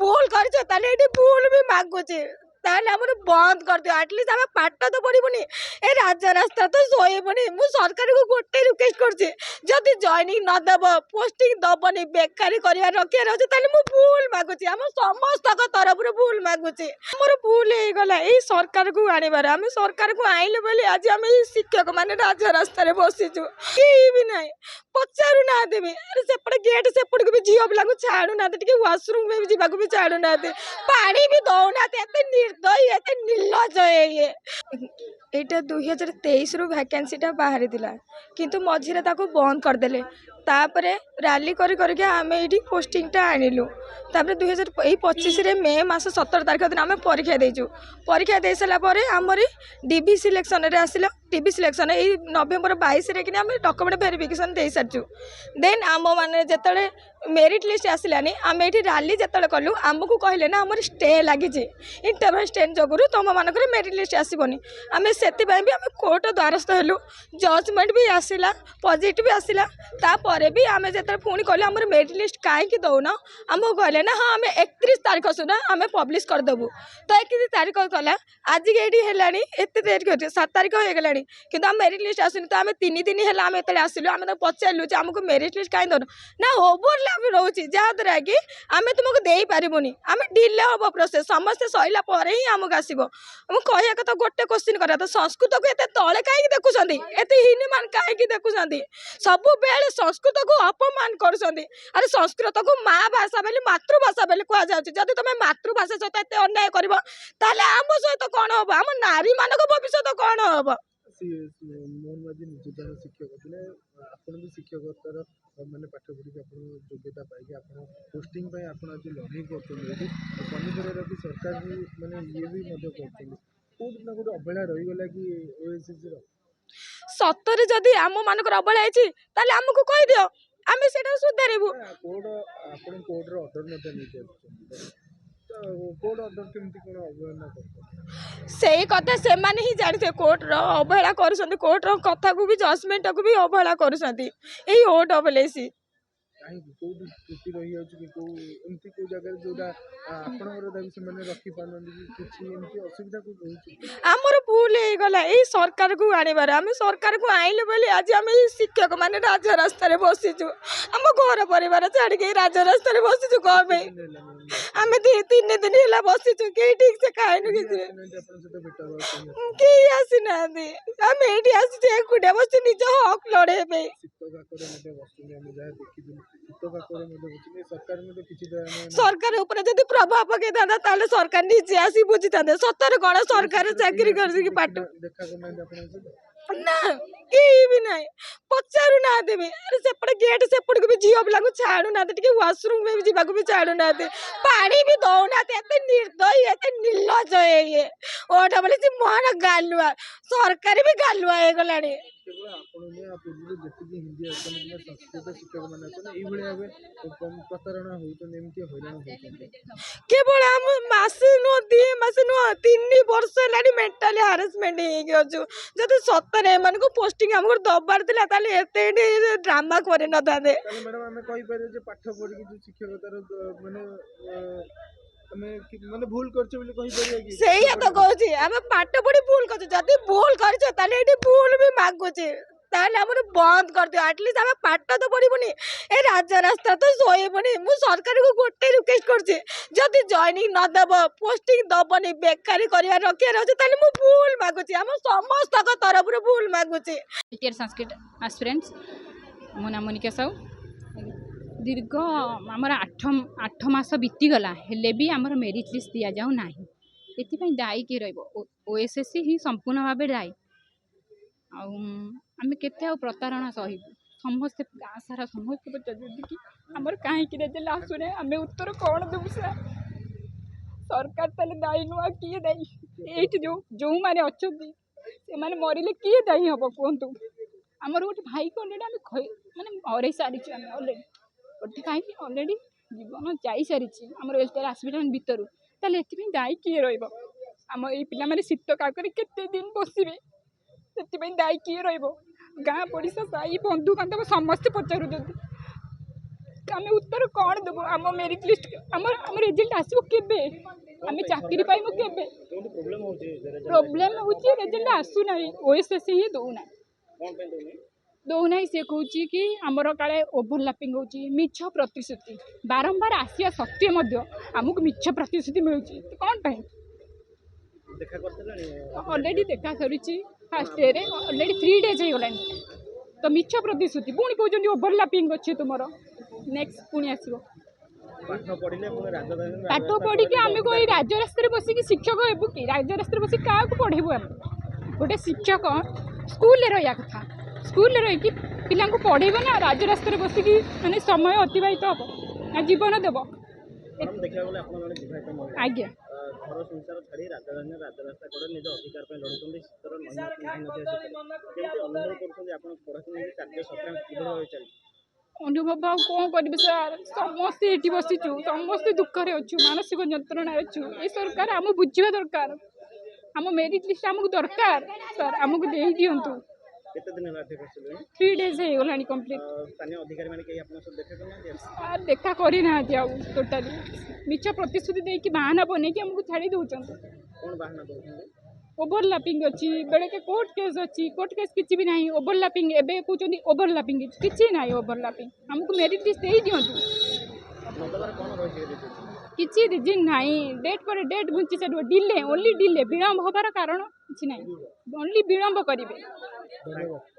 भूल कर भूल भी मागुचे बंद कर दियो एटलिस्ट आम पाठ तो पढ़बुनि ए राजा रास्ता तो शोबुनि मु सरकार को गोटे रिक्वेस्ट करछि जदि जॉइनिंग न देब पोस्टिंग दबनी बेकारी करिया रखिया रहछ ताले मु भूल मागुछि हम समस्त तरफ भूल मागुछि हमर भूल हे गला ए सरकार को आनिबार हम सरकार को आइले बोली आज हम शिक्षक माने राजा रास्ता रे बसिछु की भी नाही पचारू ना देबे अरे सेपटे गेट सेपट को भी झियो पिला को छाडू ना टिके वॉशरूम में भी जीवा को भी छाडू ना दे पानी भी दौ ना एते निर्दयी एते निर्लज ये एटा 2023 रु वैकेंसी बाहरी थिला किंतु मझिरे ताको बंद कर देले तापरे रैली करी करके आम ये पोस्टिंग आनिलु तापर 2025 रे मे मास 17 तारिख दिन आम परीक्षा देचु परीक्षा दे सारा पर आमरी डीबी सिलेक्शन रे आसिला डीबी सिलेक्शन यही नवेम्बर 22 रे कि आम डॉक्यूमेंट वेरिफिकेशन दे सारचु देन आम माने जेतले मेरिट लिस्ट आसिलानी आम ये रैली जेतले कलु आमको कहले ना आमर स्टे लगी इंटरव्यू स्टे जगरू तुम मानक मेरिट लिस्ट आसबनी आम से भी आम कोर्ट द्वारस्थ हेलु जजमेंट भी आसला पॉजिटिव भी आसला तापर भी आम जो पुणी कहले आम मेरिट लिस्ट कहीं दौन आमको कहले ना हाँ आम 31 तारिख सुना आम पब्लिश करदेबू तो 31 तारिख कला आज ये एत तारिख 7 तारिख हो गला कि आम मेरिट लिस्ट आसनी तो आम 3 दिन है आम ये आसलु आम पचारू आमको मेरिट लिस्ट कहीं दौन ना ओवरलैप रोचे जहाँद्वारा कि आम तुमको दे पारूनी आम डिले हम प्रोसेस समस्ते सैला ही आमको आसो मुझे कह गोटे क्वेश्चन करा तो संस्कृत को एत तले कहीं देखुं एत हीनमान कहीं देखुं सब बेले संस्कृत को अपमान करुँच अरे संस्कृत को माँ भाषा बोली मातृभाषा बोली कहुच्छे जब तुम मातृभाषा सहित एत अन्याय कर आम सहित कौन हम आम नारी मान भविष्य कौन हम मोहन माझी निजोजन शिक्षक थे आपड़ भी शिक्षकतार मैंने पाठ पढ़ी आप योग्यता पाई आप पोस्टिंग आज लड़ाई कर भी सरकार भी मैंने ये भी कौट ना गोटे अवहेला रहीगला कि ओएसएससी सतरे जदि आम मानक अवहेला है आमको कहीदियो आम से सुधारू कोर्ट आप कोर्टर अर्डर नहीं कोर्ट अर्डर केमती कौन अवहेलना कर से कथा से माने ही जानते कोर्टर अवहेला कर कोर्टर कथा को भी जजमेंट को भी अवहेला कर ओट अवलेसी त्रुटि रही एमती को जगह जोटा आपणकर दाबी से रखी पारती असुविधा को आमर भूल हो गला ये सरकार को आनिबार आम सरकार को आइले बोली आज आम शिक्षक माने राजा रास्ता बसिचु आम घर परिवार छाड़ी राजा रास्ता बसिचु कौन आम 3 दिन है बसिचु कई ठीक से खाएनु कि आसी ना आम ये आसी एकुटिया बस निज हक लड़े सरकार ऊपर जब प्रभाव पकई था सरकार निजे आसी बुझी था सतर कौन सरकार चाकरी कर पाठ ना कि भी ना पचारू ना देबे अरे सेपटे गेट सेपट को भी झियो पिला को छाडू ना टिके वॉशरूम में भी जीवा को भी छाडू ना पानी भी दौ ना एते निर्दयी एते निर्लज ये ओटा बोले जे मोहन गालुआ सरकार भी गालुआ हे गलानी केवल हिंदी संस्कृत शिक्षक मैंने प्रतारणा केवल आम मसे नुह 2 मास नुह 3 वर्ष है मेंटली हारासमेंट हो जब सतरे एम को पोस्टिंग आमको दबार था ड्रामा करे न था मैडम आम कहीपर पाठ पढ़ी जो शिक्षकतार माने भूल करछे तो कहूँ आम पाठ पढ़ी भूल कर भूल कर भूल भी मागुचे बंद कर दियो एटलिस्ट आम पाठ तो पढ़बुनि ए राजा रास्ता तो शोबुनि मु सरकार को गोटे रिक्वेस्ट करछि जदि जॉइनिंग न देब पोस्टिंग दबनी बेकारी करिया रखिया रहछ ताले मु भूल मागुछि हम समस्त तरफ भूल मागुछि टीचर संस्कृत एस्पिरेंट्स मो नाम मोनिका साहू दीर्घ आमर 8 मास बीतीगला हेले भी आमर मेरिट लिस्ट दि जाऊ ना ये दायी किए ओएसएससी ही संपूर्ण भाव दायी आम के प्रतारणा सहबू समस्ते गाँ सारा समस्त पचार कि आमर कहीं रेजल्ट आसुने आम उत्तर कौन देवु सरकार ताले दायी नुआ किए दायी ये जो मैंने अच्छा से मैंने मरले किए दायी हम कहतु आमर गोटे भाई को अलरेडी आम मैंने हर सारी आम अलरेडी गोटे कहीं अलरेडी जीवन जा सारी आम वेलफेयर हस्पिटाल भितर ताले ये दायी किए रम ये पिला शीत काकर केते दिन बसवे से दायी किए गाँ पड़ोसा साई बंधु बांधव समस्ते पचारूँ आमे उत्तर कौन देबो आम मेरिट लिस्ट आम रिजल्ट आसो केबे आमे चाकरी पाइमु केबे प्रॉब्लम होची रिजल्ट आसु नाही ओएसएस ही दोना दौना सी कौची कि आमर काले ओभरलैपिंग होची मिछ प्रतिश्रुति बारंबार आसिया सत्वे आमको मिछ प्रतिश्रुति मिलूची कौन पाई ऑलरेडी देखा सरी फास्ट डे ऑलरेडी 3 डेज हो गलानी तो मिछ प्रतिश्रुति पुणी कहते ओभरलैपिंग अच्छे तुम नेक्स्ट पुणी आसो पाठ पढ़ी आम कोई राज्य रास्ते बसिक शिक्षक हेबू कि राज्य रास्ते बसिक क्या पढ़ेबू आम गोटे शिक्षक स्कूल रहा कथा स्कूल रही पिला पढ़ेब ना राज्य रास्ते बसिक माने समय अतिबाहित हम ना जीवन देव आज्ञा घर संसार छाड़ी राजधानी राजरास्ता कड़े निज अधिकार पर लड़ुंट शीतर अनुभव कर अनुभव आ कौन कर सर समस्ते ये बसीचु समस्ते दुखरे अच्छु मानसिक जंत्रणा अच्छु ये सरकार आम बुझा दरकार आम मेरिट लिस्ट आमको दरकार सर आमको दे दिंतु 3 डेज हो गलानी कंप्लीट स्थानीय अधिकारी माने कहीं आपन सब देखा करना देखा करना टोटाली मिछ प्रतिश्रुति देकी बहाना बने कि हमको छाड़ी दौरान कौन बहाना दउछन ओभरलैपिंग अच्छी बेले के कोर्ट केस अच्छी कोर्ट केस किसी भी नहीं ओभरलैपिंग एबे कहते ओभरलैपिंग किसी ना ओभरलैपिंग हमको मेरिट लिस्ट दे दिंतु नदबार कौन रही किसी रिजिन नहीं डेट पर डेट घुंची चलो डिले ओनली डिले विलम्ब होबार कारण किसी नहीं ओनली विलम्ब करेंगे धन्यवाद।